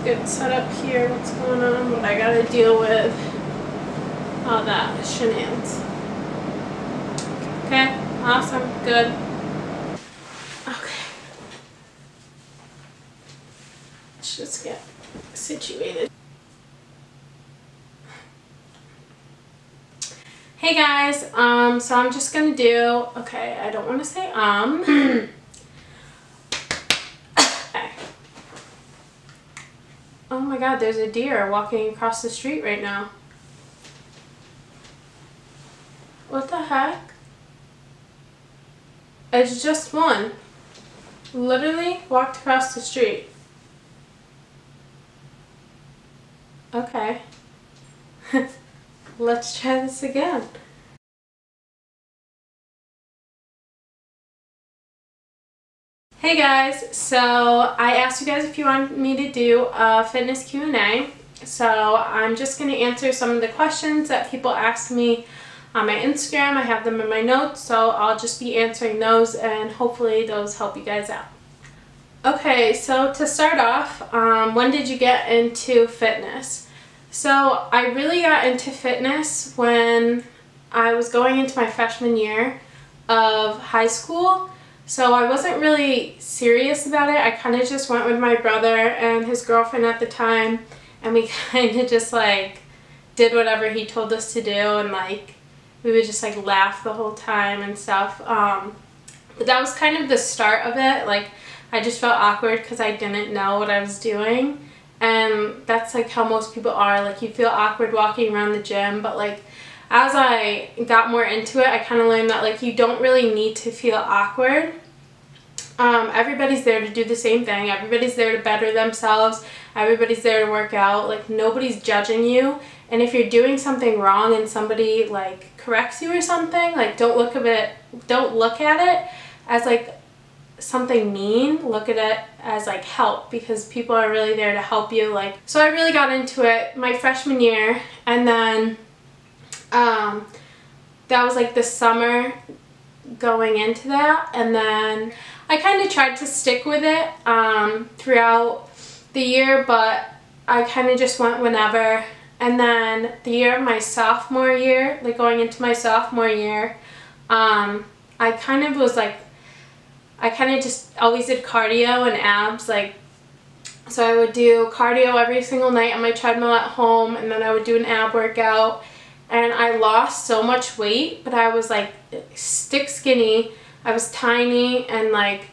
Get set up here, what's going on, what I gotta deal with, all that shenanigans. Okay, awesome, good. Okay. Let's just get situated. Hey guys, so I'm just gonna do, okay, I don't want to say okay. Oh my god, there's a deer walking across the street right now. What the heck? It's just one. Literally walked across the street. Okay. Let's try this again. Hey guys, so I asked you guys if you wanted me to do a fitness Q&A. So I'm just going to answer some of the questions that people asked me on my Instagram. I have them in my notes, so I'll just be answering those and hopefully those help you guys out. Okay, so to start off, when did you get into fitness? So I really got into fitness when I was going into my freshman year of high school. So I wasn't really serious about it. I kind of just went with my brother and his girlfriend at the time, and we kind of just like did whatever he told us to do, and like we would just like laugh the whole time and stuff. But that was kind of the start of it. Like I just felt awkward because I didn't know what I was doing, and that's like how most people are. Like you feel awkward walking around the gym, but like as I got more into it, I kind of learned that like you don't really need to feel awkward. Everybody's there to do the same thing. Everybody's there to better themselves. Everybody's there to work out. Like nobody's judging you. And if you're doing something wrong and somebody like corrects you or something, like don't look at it as like something mean. Look at it as like help, because people are really there to help you. Like, so I really got into it my freshman year, and then that was like the summer going into that, and then I kind of tried to stick with it throughout the year, but I kind of just went whenever. And then the year of my sophomore year, like going into my sophomore year, I kind of just always did cardio and abs. Like, so I would do cardio every single night on my treadmill at home, and then I would do an ab workout. And I lost so much weight, but I was like stick skinny. I was tiny, and like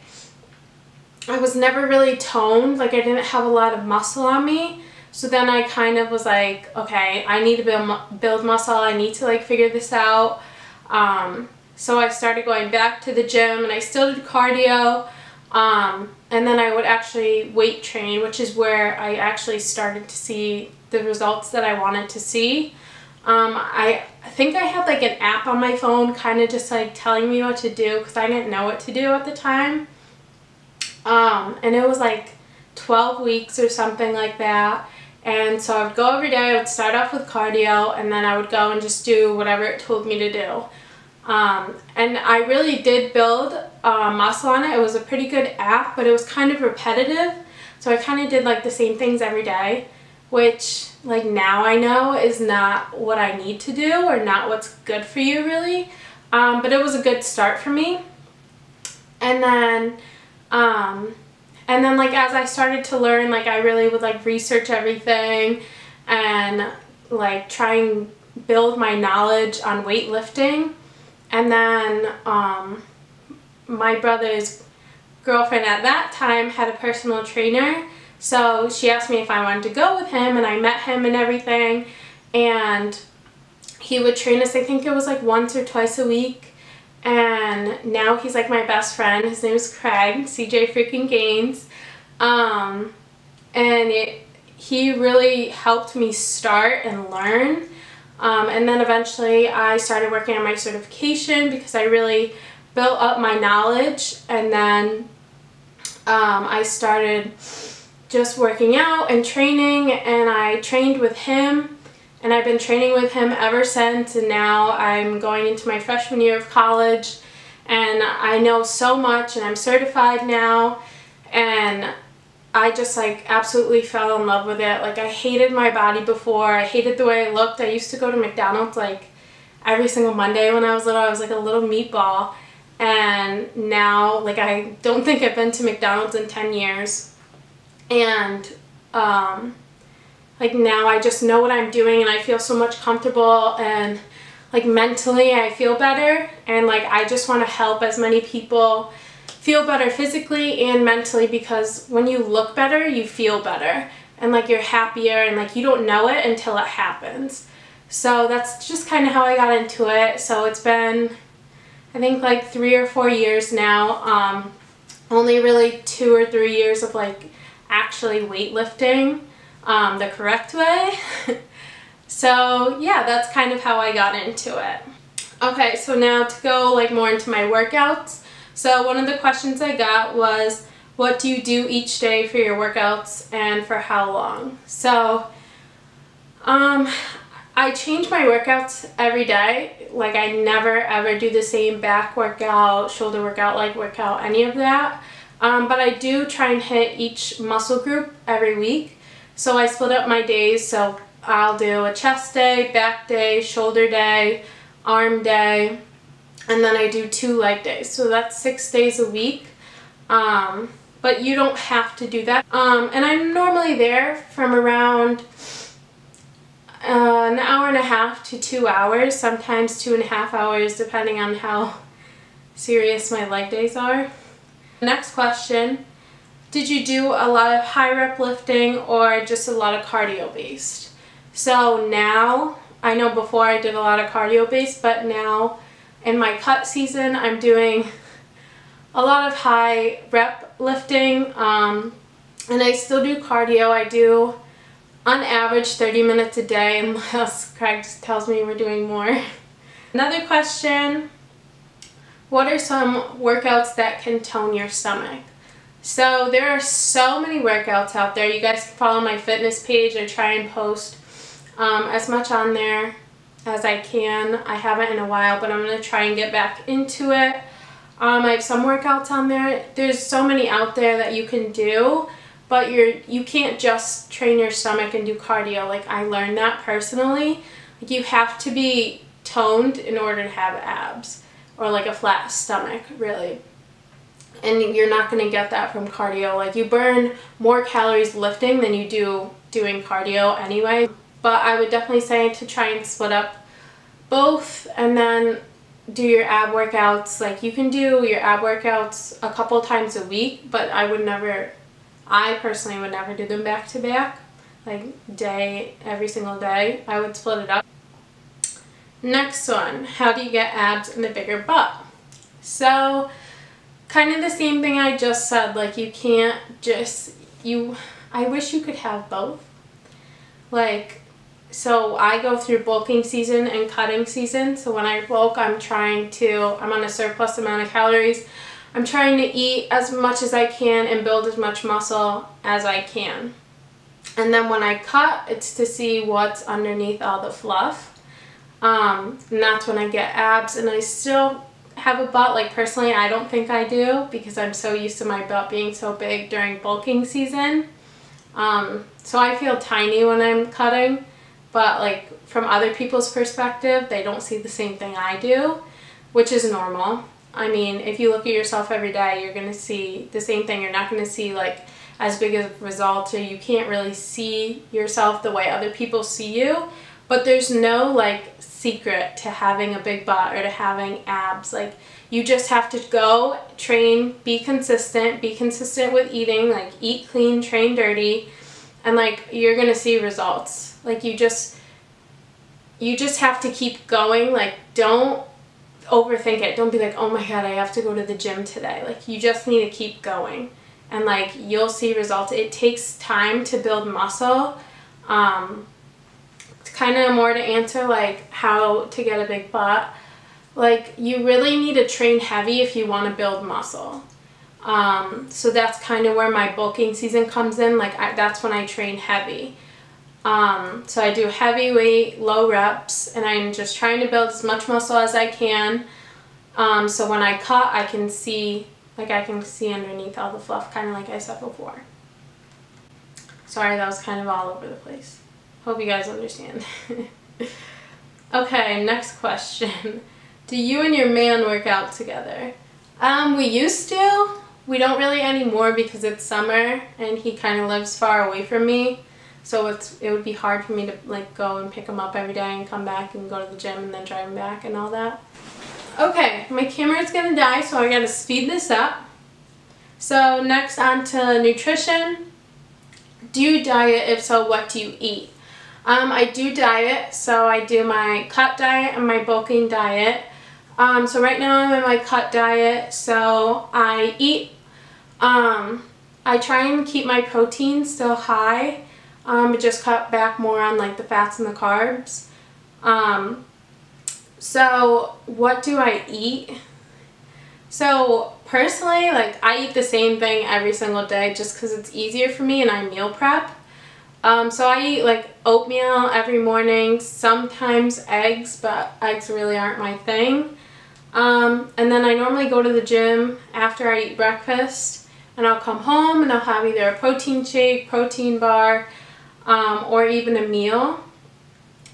I was never really toned. Like I didn't have a lot of muscle on me. So then I kind of was like, okay, I need to build muscle. I need to like figure this out. So I started going back to the gym, and I still did cardio. And then I would actually weight train, which is where I actually started to see the results that I wanted to see. I think I had like an app on my phone kind of just like telling me what to do, because I didn't know what to do at the time. And it was like 12 weeks or something like that. And so I would go every day. I would start off with cardio, and then I would go and just do whatever it told me to do. And I really did build muscle on it. It was a pretty good app, but it was kind of repetitive. So I kind of did like the same things every day, which like now I know is not what I need to do, or not what's good for you really. But it was a good start for me. And then like as I started to learn, like I really would like research everything and like try and build my knowledge on weightlifting. And then my brother's girlfriend at that time had a personal trainer. So she asked me if I wanted to go with him, and I met him and everything, and he would train us, I think it was like once or twice a week, and now he's like my best friend. His name is Craig, CJ freaking Gaines, and he really helped me start and learn, and then eventually I started working on my certification because I really built up my knowledge, and then I started just working out and training, and I trained with him, and I've been training with him ever since, and now I'm going into my freshman year of college, and I know so much, and I'm certified now, and I just like absolutely fell in love with it. Like I hated my body before. I hated the way I looked. I used to go to McDonald's like every single Monday when I was little. I was like a little meatball. And now like I don't think I've been to McDonald's in 10 years. And like now I just know what I'm doing and I feel so much comfortable, and like mentally I feel better, and like I just want to help as many people feel better physically and mentally, because when you look better you feel better and like you're happier, and like you don't know it until it happens. So that's just kind of how I got into it. So it's been, I think, like 3 or 4 years now. Only really 2 or 3 years of like actually weightlifting the correct way. So yeah, that's kind of how I got into it. Okay, so now to go like more into my workouts. So one of the questions I got was, what do you do each day for your workouts and for how long? So I change my workouts every day. Like I never ever do the same back workout, shoulder workout, leg workout, any of that. But I do try and hit each muscle group every week. So I split up my days. So I'll do a chest day, back day, shoulder day, arm day, and then I do 2 leg days. So that's 6 days a week. But you don't have to do that. And I'm normally there from around an hour and a half to 2 hours, sometimes 2.5 hours, depending on how serious my leg days are. Next question, did you do a lot of high rep lifting or just a lot of cardio based? So now, I know before I did a lot of cardio based, but now in my cut season I'm doing a lot of high rep lifting, and I still do cardio. I do on average 30 minutes a day, unless Craig tells me we're doing more. Another question, what are some workouts that can tone your stomach? So there are so many workouts out there. You guys can follow my fitness page. I try and post as much on there as I can. I haven't in a while, but I'm going to try and get back into it. I have some workouts on there. There's so many out there that you can do, but you can't just train your stomach and do cardio. Like I learned that personally. Like you have to be toned in order to have abs, or like a flat stomach, really. And you're not going to get that from cardio. Like you burn more calories lifting than you do doing cardio anyway. But I would definitely say to try and split up both, and then do your ab workouts. Like you can do your ab workouts a couple times a week, but I personally would never do them back to back, like every single day. I would split it up. Next one, how do you get abs and a bigger butt? So kind of the same thing I just said. Like you can't just, I wish you could have both. Like, so I go through bulking season and cutting season. So when I bulk, I'm on a surplus amount of calories. I'm trying to eat as much as I can and build as much muscle as I can. And then when I cut, it's to see what's underneath all the fluff. And that's when I get abs, and I still have a butt. Like personally, I don't think I do, because I'm so used to my butt being so big during bulking season. So I feel tiny when I'm cutting, but like from other people's perspective, they don't see the same thing I do, which is normal. I mean, if you look at yourself every day, you're going to see the same thing. You're not going to see like as big of results, or you can't really see yourself the way other people see you. But there's no like secret to having a big butt or to having abs. Like you just have to go train, be consistent with eating, like eat clean, train dirty, and like you're gonna see results. Like you just have to keep going. Like don't overthink it. Don't be like, oh my god, I have to go to the gym today. Like you just need to keep going, and like you'll see results. It takes time to build muscle. Kind of more to answer like how to get a big butt. Like you really need to train heavy if you want to build muscle. So that's kind of where my bulking season comes in. Like that's when I train heavy. So I do heavy weight, low reps, and I'm just trying to build as much muscle as I can. So when I cut, I can see underneath all the fluff, kind of like I said before. Sorry, that was kind of all over the place. Hope you guys understand. Okay, next question. Do you and your man work out together? We used to. We don't really anymore because it's summer and he kind of lives far away from me. So it would be hard for me to like go and pick him up every day and come back and go to the gym and then drive him back and all that. Okay, my camera's gonna die, so I gotta speed this up. So next on to nutrition. Do you diet? If so, what do you eat? I do diet, so I do my cut diet and my bulking diet. So right now I'm in my cut diet, so I eat, I try and keep my protein still high, but just cut back more on like the fats and the carbs. So what do I eat? So personally, like I eat the same thing every single day just because it's easier for me and I meal prep. So I eat like oatmeal every morning, sometimes eggs, but eggs really aren't my thing. And then I normally go to the gym after I eat breakfast, and I'll come home and I'll have either a protein shake, protein bar, or even a meal.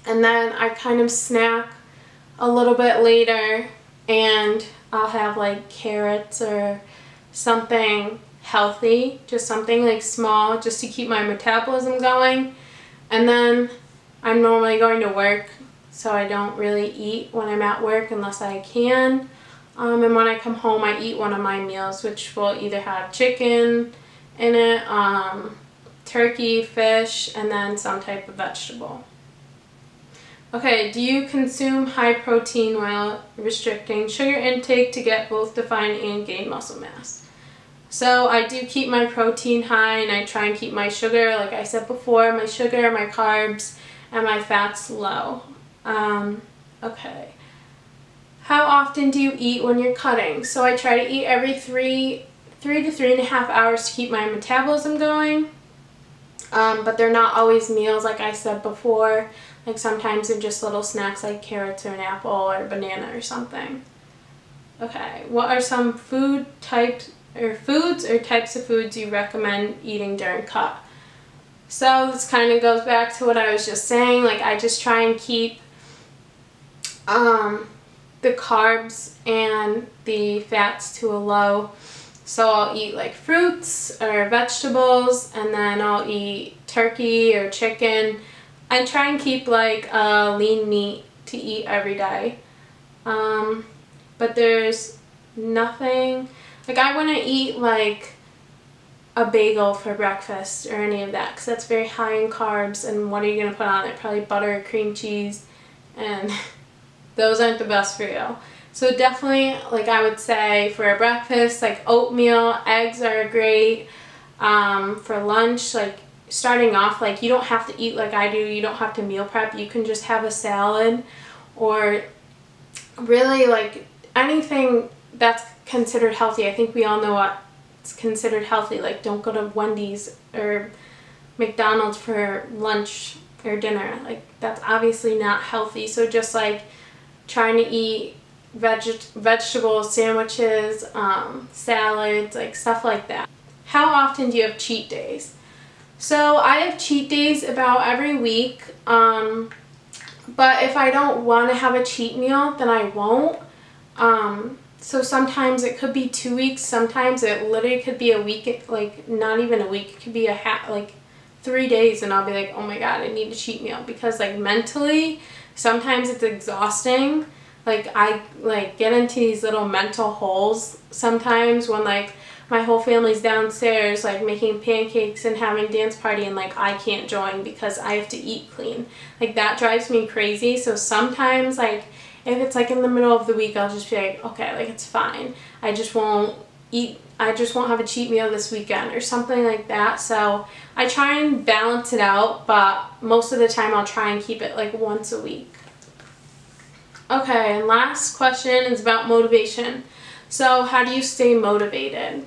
And then I kind of snack a little bit later and I'll have like carrots or something healthy, just something like small just to keep my metabolism going. And then I'm normally going to work, so I don't really eat when I'm at work unless I can. And when I come home I eat one of my meals, which will either have chicken in it, turkey, fish, and then some type of vegetable. Okay, do you consume high protein while restricting sugar intake to get both defined and gain muscle mass? So I do keep my protein high and I try and keep my sugar, like I said before, my sugar, my carbs, and my fats low. Okay. How often do you eat when you're cutting? So I try to eat every 3 to 3.5 hours to keep my metabolism going. But they're not always meals like I said before. Like sometimes they're just little snacks like carrots or an apple or a banana or something. Okay, what are some foods or types of foods you recommend eating during cut? So this kind of goes back to what I was just saying. Like I just try and keep the carbs and the fats to a low. So I'll eat like fruits or vegetables, and then I'll eat turkey or chicken. I try and keep like lean meat to eat every day. But there's nothing, like I wouldn't eat like a bagel for breakfast or any of that because that's very high in carbs, and what are you going to put on it? Probably butter or cream cheese, and those aren't the best for you. So definitely, like I would say for a breakfast, like oatmeal, eggs are great. For lunch, like starting off, like you don't have to eat like I do, you don't have to meal prep, you can just have a salad or really like anything that's considered healthy. I think we all know what's considered healthy, like don't go to Wendy's or McDonald's for lunch or dinner, like that's obviously not healthy. So just like trying to eat vegetables, sandwiches, salads, like stuff like that. How often do you have cheat days? So I have cheat days about every week, but if I don't want to have a cheat meal, then I won't. So sometimes it could be 2 weeks, sometimes it literally could be a week, like not even a week, it could be like 3 days, and I'll be like, oh my god, I need a cheat meal, because like mentally, sometimes it's exhausting. Like I like get into these little mental holes sometimes when like my whole family's downstairs like making pancakes and having dance party, and like I can't join because I have to eat clean. Like that drives me crazy. So sometimes like if it's like in the middle of the week, I'll just be like, okay, like it's fine, I just won't have a cheat meal this weekend or something like that. So I try and balance it out, but most of the time I'll try and keep it like once a week. Okay, and last question is about motivation. So how do you stay motivated?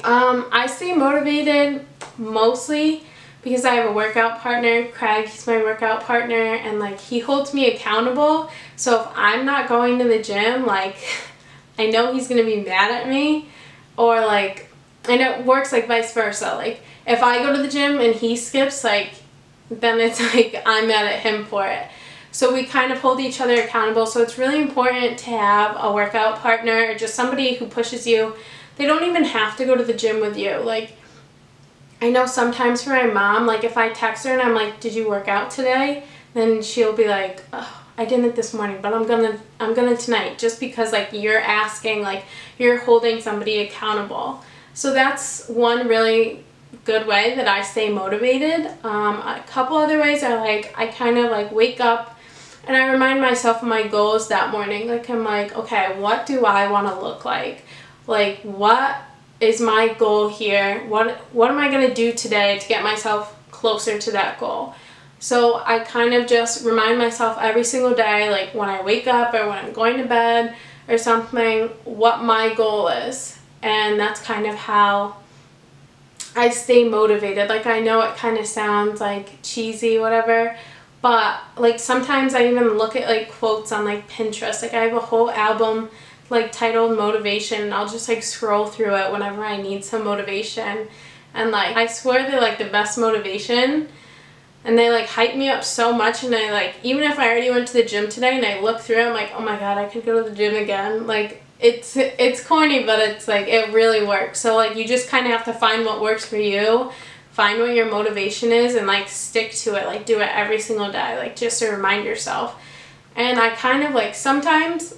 I stay motivated mostly because I have a workout partner, Craig. He's my workout partner, and like he holds me accountable. So if I'm not going to the gym, like I know he's gonna be mad at me, or like And it works like vice versa. Like if I go to the gym and he skips, like then it's like I'm mad at him for it. So we kind of hold each other accountable. So it's really important to have a workout partner or just somebody who pushes you. They don't even have to go to the gym with you. Like I know sometimes for my mom, like if I text her and I'm like, did you work out today? Then she'll be like, oh, I didn't this morning, but I'm gonna tonight, just because like you're asking, like you're holding somebody accountable. So that's one really good way that I stay motivated. A couple other ways are like I kind of like wake up and I remind myself of my goals that morning. Like I'm like, okay, what do I want to look like? Like what is my goal here? What am I going to do today to get myself closer to that goal? So I kind of just remind myself every single day, like when I wake up or when I'm going to bed or something, what my goal is. And that's kind of how I stay motivated. Like I know it kind of sounds like cheesy, whatever, but like sometimes I even look at like quotes on like Pinterest. Like I have a whole album like titled Motivation, and I'll just like scroll through it whenever I need some motivation. And like I swear they're like the best motivation, and they like hype me up so much. And I like, even if I already went to the gym today and I look through it, I'm like, oh my god, I could go to the gym again. Like it's corny, but it's like it really works. So like you just kind of have to find what works for you, find what your motivation is, and like stick to it. Like do it every single day, like just to remind yourself. And I kind of like sometimes,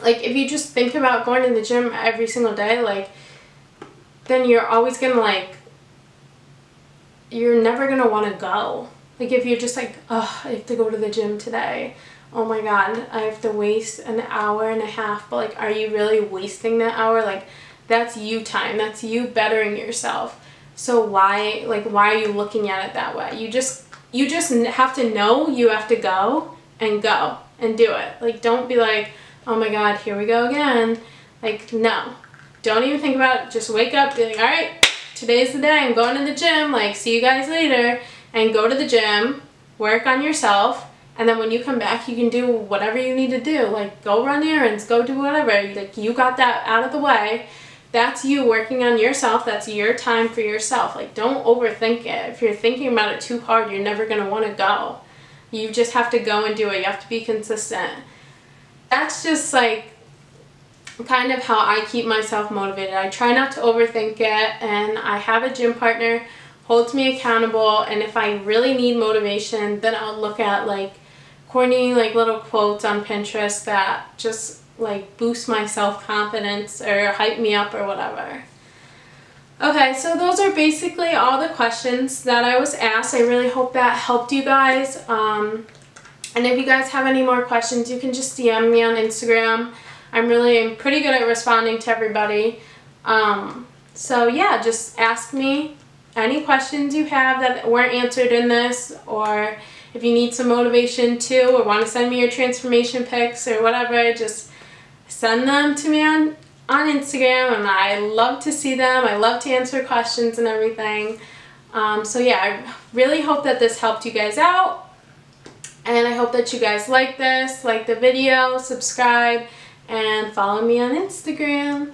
like if you just think about going to the gym every single day, like then you're always gonna like, you're never gonna want to go. Like if you're just like, oh, I have to go to the gym today, oh my god, I have to waste an hour and a half. But like, are you really wasting that hour? Like that's you time, that's you bettering yourself. So why are you looking at it that way? You just have to know you have to go and do it. Like don't be like, oh my god, here we go again. Like no, don't even think about it. Just wake up, be like, all right, today's the day, I'm going to the gym, like see you guys later. And go to the gym, work on yourself, and then when you come back you can do whatever you need to do. Like go run errands, go do whatever. Like you got that out of the way. That's you working on yourself. That's your time for yourself. Like don't overthink it. If you're thinking about it too hard, you're never going to want to go. You just have to go and do it. You have to be consistent. That's just like kind of how I keep myself motivated. I try not to overthink it, and I have a gym partner holds me accountable. And if I really need motivation, then I'll look at like corny like little quotes on Pinterest that just like boost my self-confidence or hype me up or whatever. Okay, so those are basically all the questions that I was asked. I really hope that helped you guys. And if you guys have any more questions, you can just DM me on Instagram. I'm pretty good at responding to everybody. So yeah, just ask me any questions you have that weren't answered in this, or if you need some motivation too, or want to send me your transformation pics or whatever, just send them to me on Instagram, and I love to see them. I love to answer questions and everything. So yeah, I really hope that this helped you guys out, and I hope that you guys like this, like the video, subscribe, and follow me on Instagram.